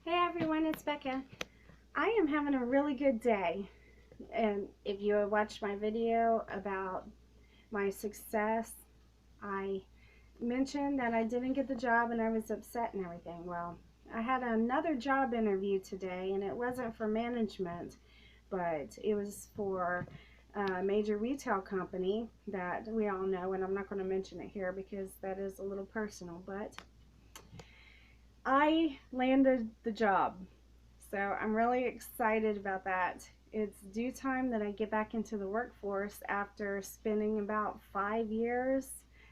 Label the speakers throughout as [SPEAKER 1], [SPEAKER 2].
[SPEAKER 1] Hey everyone, it's Becca. I am having a really good day. And if you have watched my video about my success, I mentioned that I didn't get the job and I was upset and everything. Well, I had another job interview today and it wasn't for management, but it was for a major retail company that we all know, and I'm not going to mention it here because that is a little personal, but I landed the job. So I'm really excited about that. It's due time that I get back into the workforce after spending about 5 years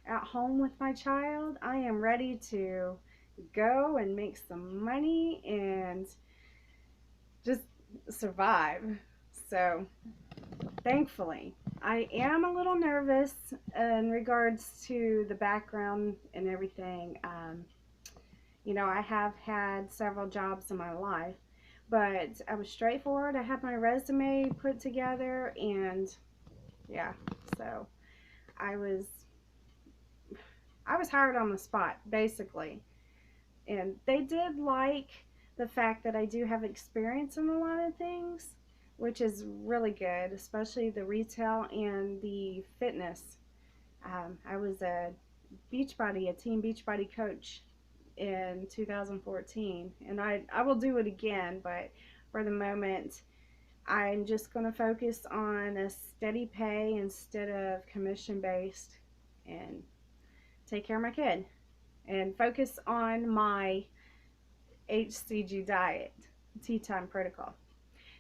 [SPEAKER 1] at home with my child. I am ready to go and make some money and just survive. So thankfully, I am a little nervous in regards to the background and everything. I have had several jobs in my life, but I was straightforward. I had my resume put together, and yeah, so I was I was hired on the spot basically, and they did like the fact that I do have experience in a lot of things, which is really good, especially the retail and the fitness. I was a team Beachbody coach in 2014, and I will do it again, but for the moment I'm just going to focus on a steady pay instead of commission based, and take care of my kid and focus on my HCG diet, tea time protocol.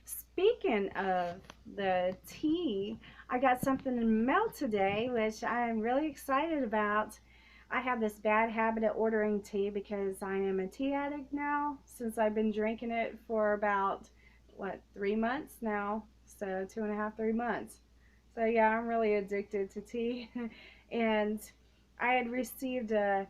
[SPEAKER 1] Speaking of the tea, I got something in the mail today which I'm really excited about. I have this bad habit of ordering tea because I am a tea addict now, since I've been drinking it for about, 3 months now? So 2.5, 3 months. So yeah, I'm really addicted to tea. And I had received a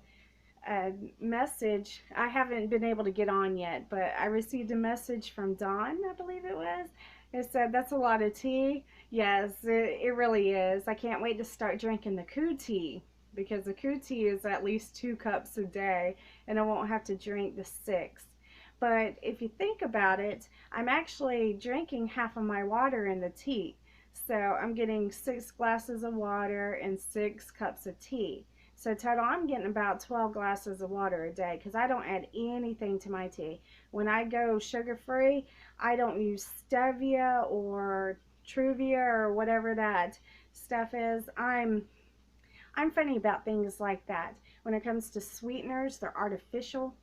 [SPEAKER 1] message. I haven't been able to get on yet, but I received a message from Dawn, I believe it was. It said, "That's a lot of tea." Yes, it really is. I can't wait to start drinking the Koo tea, because the Koo tea is at least 2 cups a day, and I won't have to drink the 6. But if you think about it, I'm actually drinking half of my water in the tea. So I'm getting 6 glasses of water and 6 cups of tea. So total, I'm getting about 12 glasses of water a day because I don't add anything to my tea. When I go sugar-free, I don't use stevia or Truvia or whatever that stuff is. I'm funny about things like that. When it comes to sweeteners, they're artificial.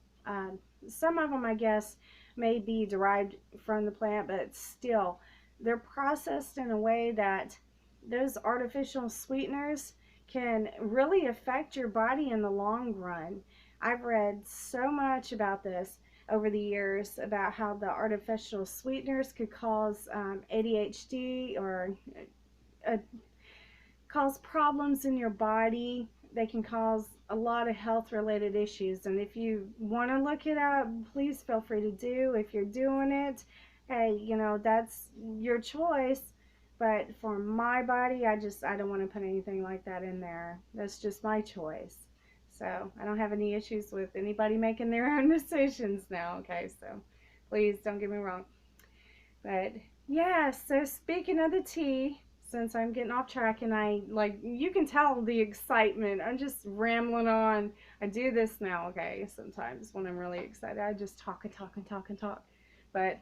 [SPEAKER 1] Some of them, I guess, may be derived from the plant, but still, they're processed in a way that those artificial sweeteners can really affect your body in the long run. I've read so much about this over the years about how the artificial sweeteners could cause ADHD, or uh, cause problems in your body. They can cause a lot of health related issues. And if you want to look it up, please feel free to do. If you're doing it, hey, that's your choice. But for my body, I don't want to put anything like that in there. That's just my choice. So I don't have any issues with anybody making their own decisions now, okay? So please don't get me wrong. But yeah, so speaking of the tea, since I'm getting off track, and you can tell the excitement. I'm just rambling on. I do this now, okay? Sometimes when I'm really excited, I just talk and talk and talk and talk. But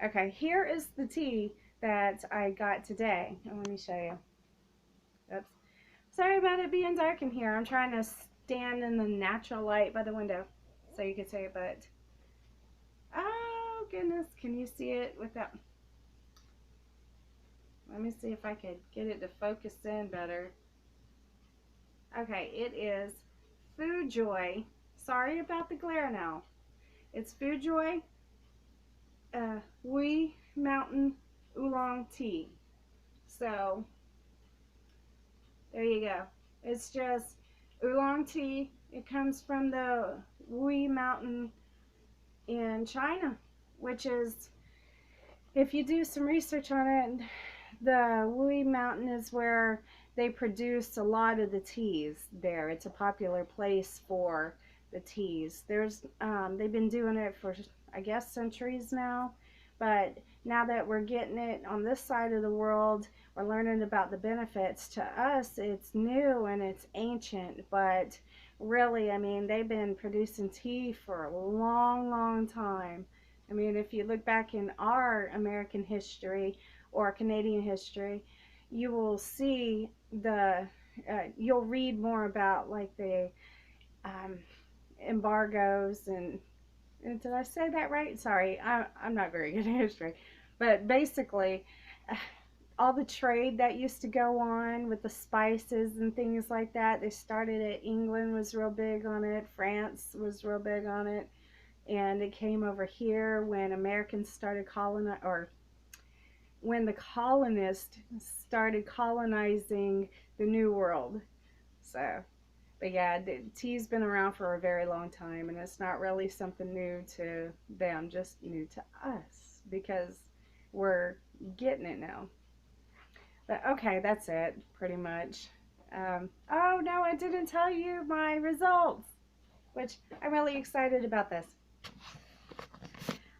[SPEAKER 1] okay, here is the tea that I got today. Oh, let me show you. Oops. Sorry about it being dark in here. I'm trying to stand in the natural light by the window so you can see it, but oh goodness, can you see it without? Let me see if I could get it to focus in better. Okay, it is Food Joy. Sorry about the glare now. It's Food Joy Wee Mountain Oolong Tea. So, there you go. It's just oolong tea. It comes from the Wee Mountain in China, which is, if you do some research on it, the Wee Mountain is where they produce a lot of the teas there. It's a popular place for the teas. They've been doing it for, I guess, centuries now, but now that we're getting it on this side of the world, we're learning about the benefits. To us, it's new and it's ancient, but really, I mean, they've been producing tea for a long, long time. I mean, if you look back in our American history or Canadian history, you will see you'll read more about like the um, embargoes and did I say that right? Sorry, I'm not very good at history. But basically, all the trade that used to go on with the spices and things like that, they started it. England was real big on it. France was real big on it. And it came over here when Americans started or when the colonists started colonizing the New World. So, but yeah, the tea's been around for a very long time, and it's not really something new to them, just new to us because we're getting it now. But okay, that's it, pretty much. Oh no, I didn't tell you my results, which I'm really excited about this.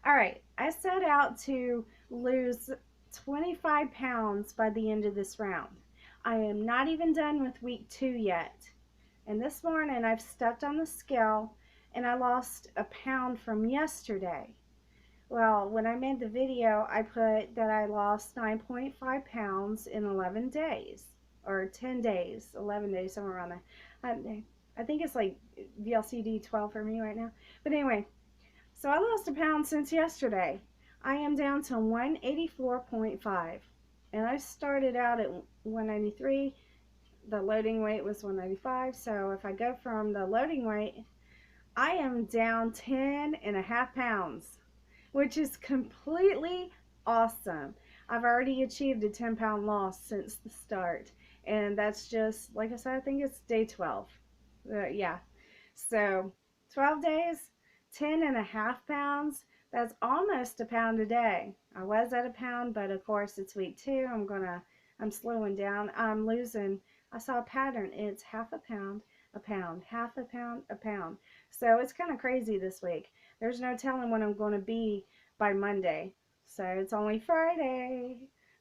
[SPEAKER 1] All right, I set out to lose 25 pounds by the end of this round. I am not even done with week 2 yet. And this morning I've stepped on the scale and I lost a pound from yesterday. Well, when I made the video, I put that I lost 9.5 pounds in 11 days. Or 10 days, 11 days, somewhere around there. I think it's like VLCD 12 for me right now. But anyway, so I lost a pound since yesterday. I am down to 184.5. And I started out at 193. The loading weight was 195. So if I go from the loading weight, I am down 10.5 pounds, which is completely awesome. I've already achieved a 10-pound loss since the start. And that's just, like I said, I think it's day 12. Yeah. So 12 days, 10.5 pounds. That's almost a pound a day. I was at a pound, but of course it's week 2. I'm slowing down. I'm losing. I saw a pattern. It's half a pound, half a pound, a pound. So it's kind of crazy this week. There's no telling when I'm going to be by Monday. So it's only Friday.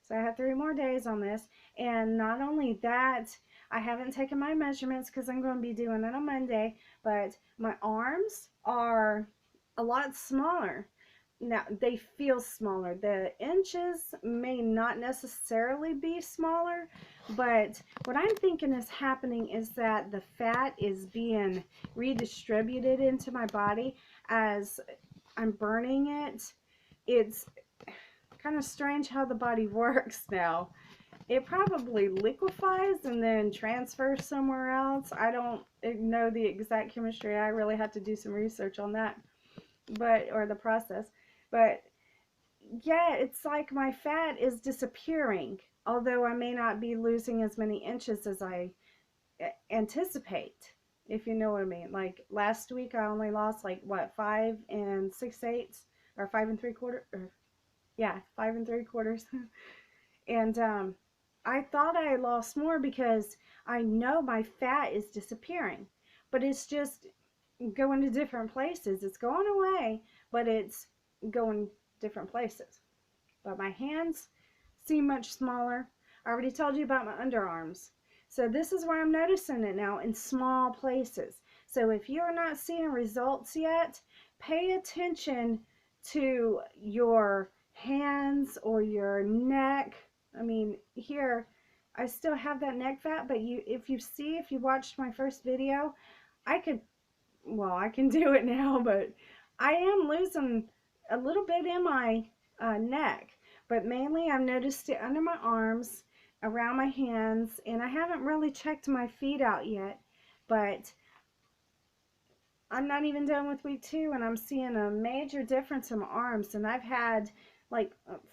[SPEAKER 1] So I have 3 more days on this. And not only that, I haven't taken my measurements because I'm going to be doing it on Monday, but my arms are a lot smaller. Now, they feel smaller. The inches may not necessarily be smaller, but what I'm thinking is happening is that the fat is being redistributed into my body as I'm burning it. It's kind of strange how the body works now. It probably liquefies and then transfers somewhere else. I don't know the exact chemistry. I really have to do some research on that, or the process. But yeah, it's like my fat is disappearing, although I may not be losing as many inches as I anticipate, if you know what I mean. Like last week I only lost like what, 5 6/8 or 5 3/4, or yeah, 5 3/4. And I thought I lost more because I know my fat is disappearing, but it's just going to different places. It's going away, but it's going different places. But my hands seem much smaller. I already told you about my underarms. So this is where I'm noticing it now, in small places. So if you're not seeing results yet, pay attention to your hands or your neck. I mean, here I still have that neck fat, but if you watched my first video, I can do it now, but I am losing a little bit in my neck, but mainly I've noticed it under my arms, around my hands, and I haven't really checked my feet out yet, but I'm not even done with week 2 and I'm seeing a major difference in my arms. And I've had like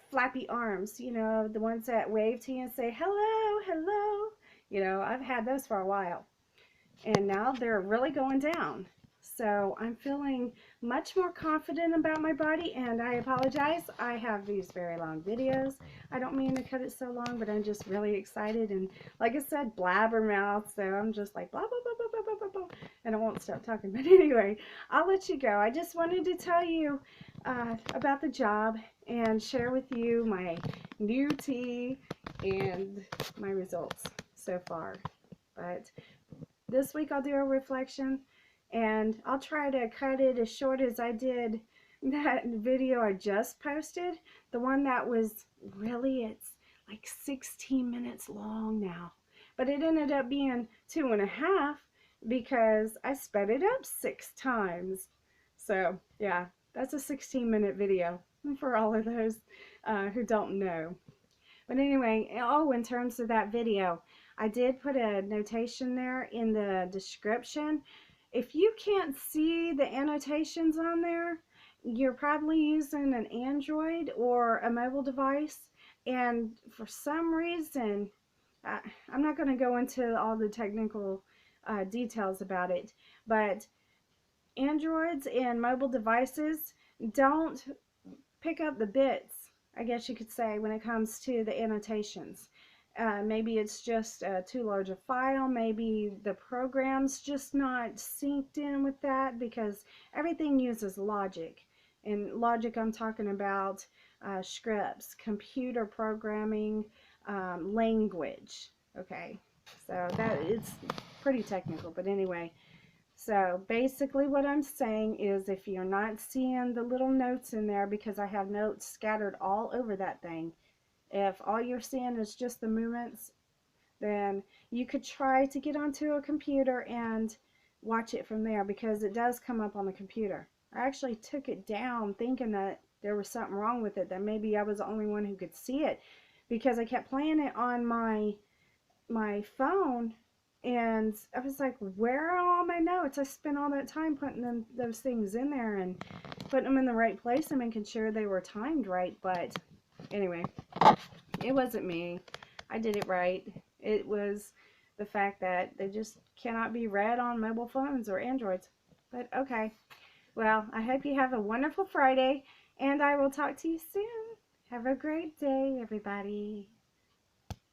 [SPEAKER 1] flappy arms, you know, the ones that wave to you and say hello, hello, you know, I've had those for a while, and now they're really going down. So I'm feeling much more confident about my body, and I apologize. I have these very long videos. I don't mean to cut it so long, but I'm just really excited, and like I said, blabbermouth, so I'm just like blah, blah, blah, blah, blah, blah, blah, now, and I won't stop talking. But anyway, I'll let you go. I just wanted to tell you about the job and share with you my new tea and my results so far. But this week I'll do a reflection, and I'll try to cut it as short as I did that video I just posted. The one that was it's like 16 minutes long now. But it ended up being 2.5 because I sped it up 6 times. So yeah, that's a 16-minute video for all of those who don't know. But anyway, oh, in terms of that video, I did put a notation there in the description. If you can't see the annotations on there, you're probably using an Android or a mobile device, and for some reason, I'm not going to go into all the technical details about it, but Androids and mobile devices don't pick up the bits, I guess you could say, when it comes to the annotations. Maybe it's just too large a file. Maybe the program's just not synced in with that, because everything uses logic. And logic, I'm talking about scripts, computer programming, language. Okay, so that it's pretty technical, but anyway. So basically what I'm saying is, if you're not seeing the little notes in there, because I have notes scattered all over that thing, if all you're seeing is just the movements, then you could try to get onto a computer and watch it from there, because it does come up on the computer. I actually took it down thinking that there was something wrong with it, that maybe I was the only one who could see it, because I kept playing it on my phone. And I was like, where are all my notes? I spent all that time putting those things in there and putting them in the right place and making sure they were timed right. But anyway, it wasn't me. I did it right. It was the fact that they just cannot be read on mobile phones or Androids. But okay. Well, I hope you have a wonderful Friday, and I will talk to you soon. Have a great day, everybody.